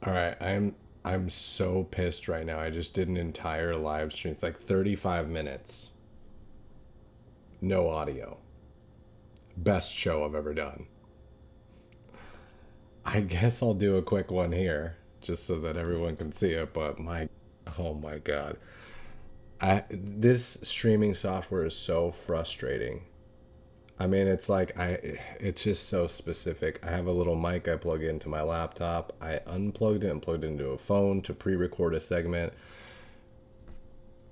All right, I'm so pissed right now. I just did an entire live stream, it's like 35 minutes, no audio. Best show I've ever done. I guess I'll do a quick one here just so that everyone can see it, but oh my god. This streaming software is so frustrating. I mean, it's just so specific. I have a little mic I plug into my laptop. I unplugged it and plugged it into a phone to pre-record a segment.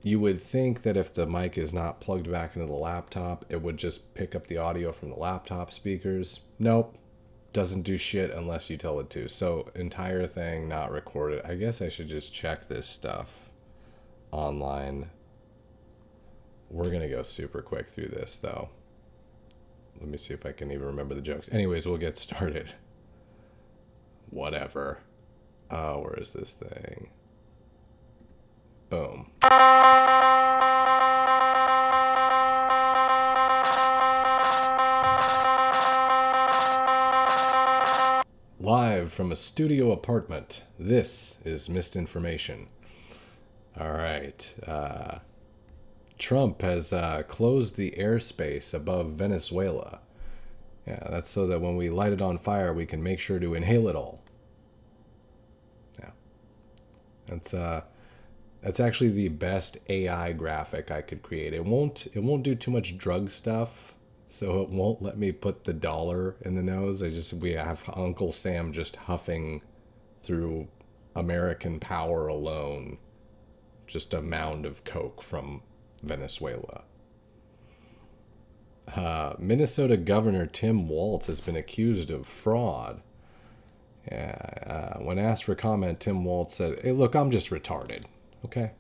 You would think that if the mic is not plugged back into the laptop, it would just pick up the audio from the laptop speakers. Nope. Doesn't do shit unless you tell it to. So, entire thing not recorded. I guess I should just check this stuff online. We're going to go super quick through this, though. Let me see if I can even remember the jokes. Anyways, we'll get started. Whatever. Oh, where is this thing? Boom. Live from a studio apartment, this is Misinformation. All right. Trump has closed the airspace above Venezuela. Yeah, that's so that when we light it on fire, we can make sure to inhale it all. Yeah, that's actually the best AI graphic I could create. It won't do too much drug stuff, so it won't let me put the dollar in the nose. We have Uncle Sam just huffing through American power alone, just a mound of coke from Venezuela. Minnesota Governor Tim Walz has been accused of fraud. Yeah, when asked for comment, Tim Walz said, "Hey, look, I'm just retarded. Okay,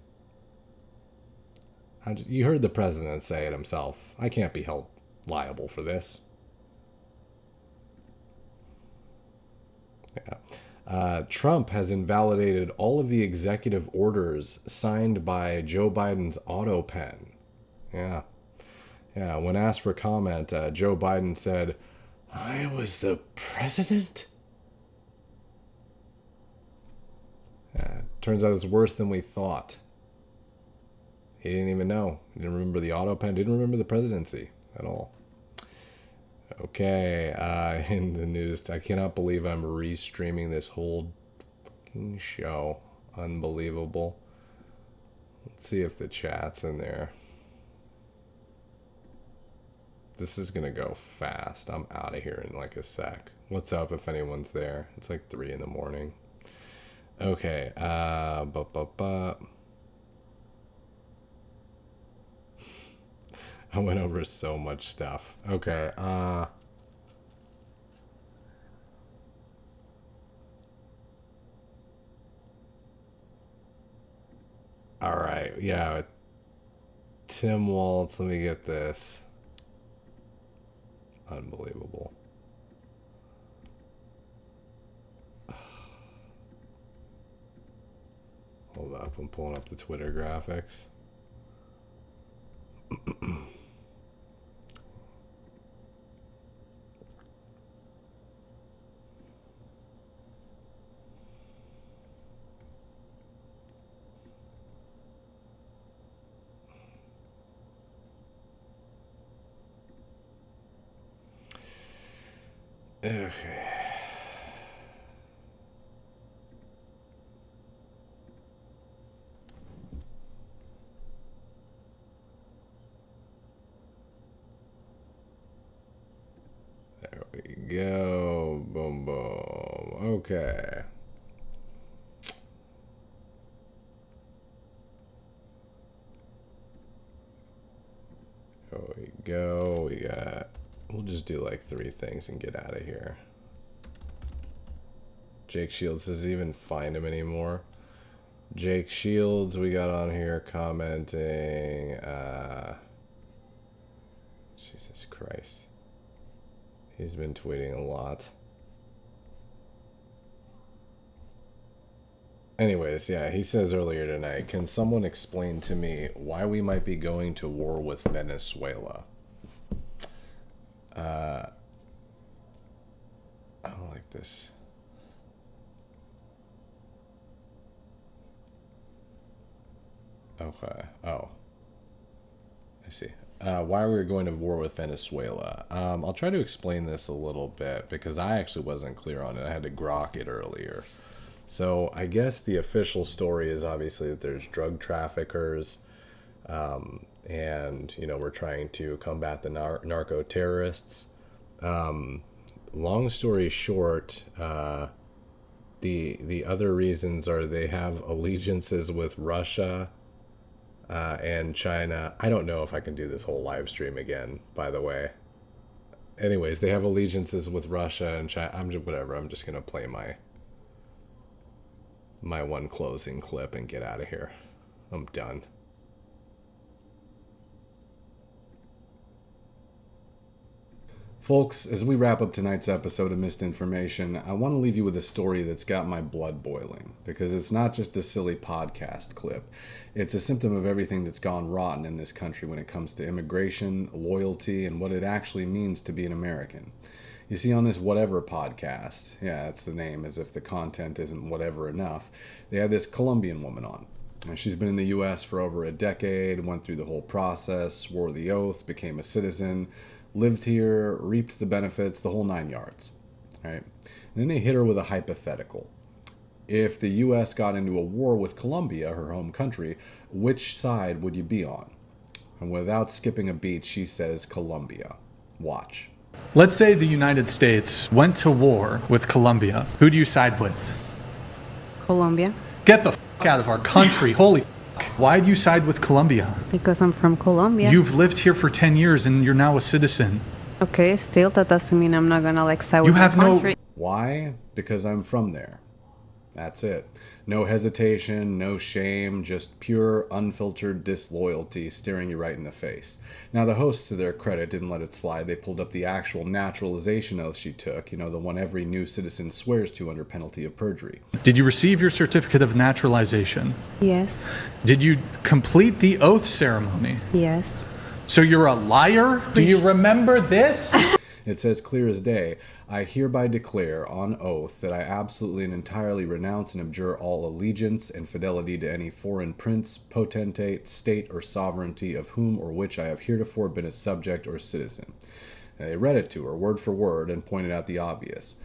you heard the president say it himself. I can't be held liable for this." Yeah. Trump has invalidated all of the executive orders signed by Joe Biden's auto pen. Yeah. Yeah. When asked for comment, Joe Biden said, "I was the president?" Turns out it's worse than we thought. He didn't even know. He didn't remember the auto pen, didn't remember the presidency at all. Okay, in the news, I cannot believe I'm restreaming this whole fucking show. Unbelievable. Let's see if the chat's in there. This is gonna go fast. I'm out of here in like a sec. What's up if anyone's there? It's like 3 in the morning. Okay, I went over so much stuff. Okay, alright, yeah. Tim Waltz, let me get this. Unbelievable. Hold up, I'm pulling up the Twitter graphics. Okay. There we go. Boom, boom. Okay. There we go. We'll just do like 3 things and get out of here. Jake Shields doesn't even find him anymore. Jake Shields, we got on here commenting. Jesus Christ. He's been tweeting a lot. Anyways, yeah, he says earlier tonight, can someone explain to me why we might be going to war with Venezuela? I don't like this. Okay. Oh, I see. Why we were going to war with Venezuela. I'll try to explain this a little bit because I actually wasn't clear on it. I had to grok it earlier. So I guess the official story is obviously that there's drug traffickers, and we're trying to combat the narco terrorists. Long story short, the other reasons are they have allegiances with Russia and China. I don't know if I can do this whole live stream again, by the way. Anyways, they have allegiances with Russia and China. I'm just gonna play my one closing clip and get out of here. I'm done. Folks, as we wrap up tonight's episode of Missed Information, I want to leave you with a story that's got my blood boiling, because it's not just a silly podcast clip. It's a symptom of everything that's gone rotten in this country when it comes to immigration, loyalty, and what it actually means to be an American. You see, on this Whatever podcast, yeah, that's the name, as if the content isn't whatever enough, they had this Colombian woman on. And she's been in the U.S. for over a decade, went through the whole process, swore the oath, became a citizen, lived here, reaped the benefits, the whole 9 yards. Right? And then they hit her with a hypothetical. If the U.S. got into a war with Colombia, her home country, which side would you be on? And without skipping a beat, she says Colombia. Watch. Let's say the United States went to war with Colombia. Who do you side with? Colombia. Get the f*** out of our country. Holy f***. Why do you side with Colombia? Because I'm from Colombia. You've lived here for 10 years and you're now a citizen. Okay, still that doesn't mean I'm not gonna side with You have my no... country. Why? Because I'm from there. That's it. No hesitation, no shame, just pure, unfiltered disloyalty staring you right in the face. Now, the hosts, to their credit, didn't let it slide. They pulled up the actual naturalization oath she took, the one every new citizen swears to under penalty of perjury. Did you receive your certificate of naturalization? Yes. Did you complete the oath ceremony? Yes. So you're a liar? Do you remember this? It says clear as day, I hereby declare on oath that I absolutely and entirely renounce and abjure all allegiance and fidelity to any foreign prince, potentate, state, or sovereignty of whom or which I have heretofore been a subject or citizen. And they read it to her, word for word, and pointed out the obvious.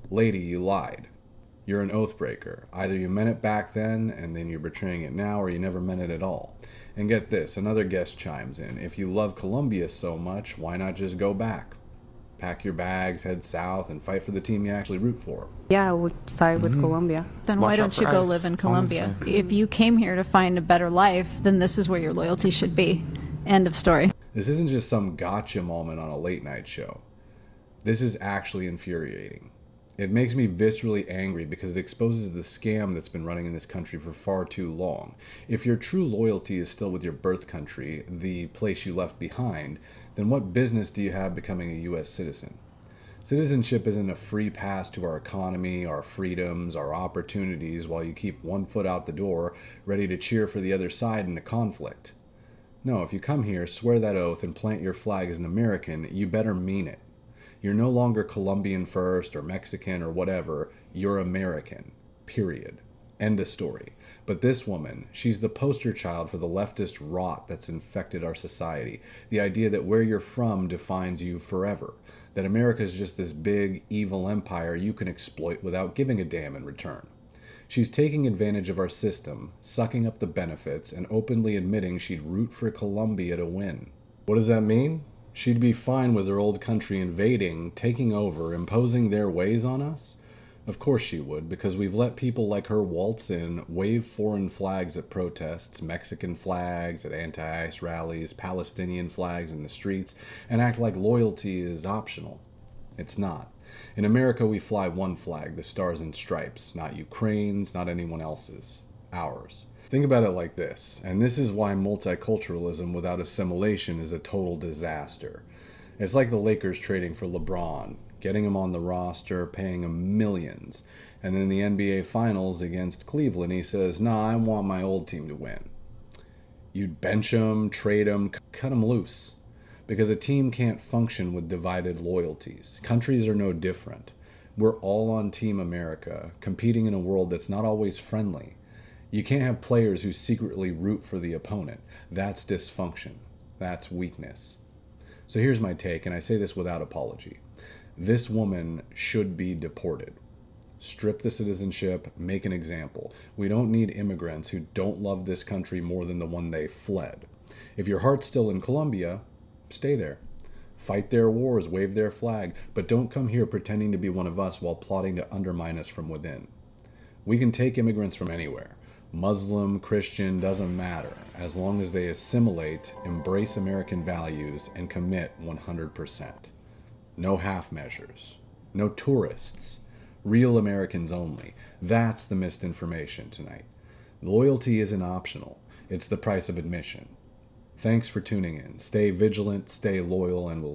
Lady, you lied. You're an oath breaker. Either you meant it back then, and then you're betraying it now, or you never meant it at all. And get this, another guest chimes in. If you love Colombia so much, why not just go back? Pack your bags, head south, and fight for the team you actually root for. Yeah, I would side with Colombia. Then why don't you go live in Colombia? If you came here to find a better life, then this is where your loyalty should be. End of story. This isn't just some gotcha moment on a late night show. This is actually infuriating. It makes me viscerally angry because it exposes the scam that's been running in this country for far too long. If your true loyalty is still with your birth country, the place you left behind, then what business do you have becoming a U.S. citizen? Citizenship isn't a free pass to our economy, our freedoms, our opportunities while you keep one foot out the door, ready to cheer for the other side in a conflict. No, if you come here, swear that oath, and plant your flag as an American, you better mean it. You're no longer Colombian first or Mexican or whatever. You're American. Period. End of story. But this woman, she's the poster child for the leftist rot that's infected our society. The idea that where you're from defines you forever. That America is just this big, evil empire you can exploit without giving a damn in return. She's taking advantage of our system, sucking up the benefits, and openly admitting she'd root for Colombia to win. What does that mean? She'd be fine with her old country invading, taking over, imposing their ways on us? Of course she would, because we've let people like her waltz in, wave foreign flags at protests, Mexican flags at anti-ICE rallies, Palestinian flags in the streets, and act like loyalty is optional. It's not. In America, we fly one flag, the Stars and Stripes, not Ukraine's, not anyone else's. Ours. Think about it like this, and this is why multiculturalism without assimilation is a total disaster. It's like the Lakers trading for LeBron, getting him on the roster, paying him millions, and then the NBA Finals against Cleveland, he says, nah, I want my old team to win. You'd bench him, trade him, cut him loose, because a team can't function with divided loyalties. Countries are no different. We're all on Team America, competing in a world that's not always friendly. You can't have players who secretly root for the opponent. That's dysfunction. That's weakness. So here's my take, and I say this without apology. This woman should be deported. Strip the citizenship, make an example. We don't need immigrants who don't love this country more than the one they fled. If your heart's still in Colombia, stay there. Fight their wars, wave their flag, but don't come here pretending to be one of us while plotting to undermine us from within. We can take immigrants from anywhere. Muslim, Christian, doesn't matter, as long as they assimilate, embrace American values, and commit 100%. No half measures. No tourists. Real Americans only. That's the missed information tonight. Loyalty isn't optional. It's the price of admission. Thanks for tuning in. Stay vigilant, stay loyal, and we'll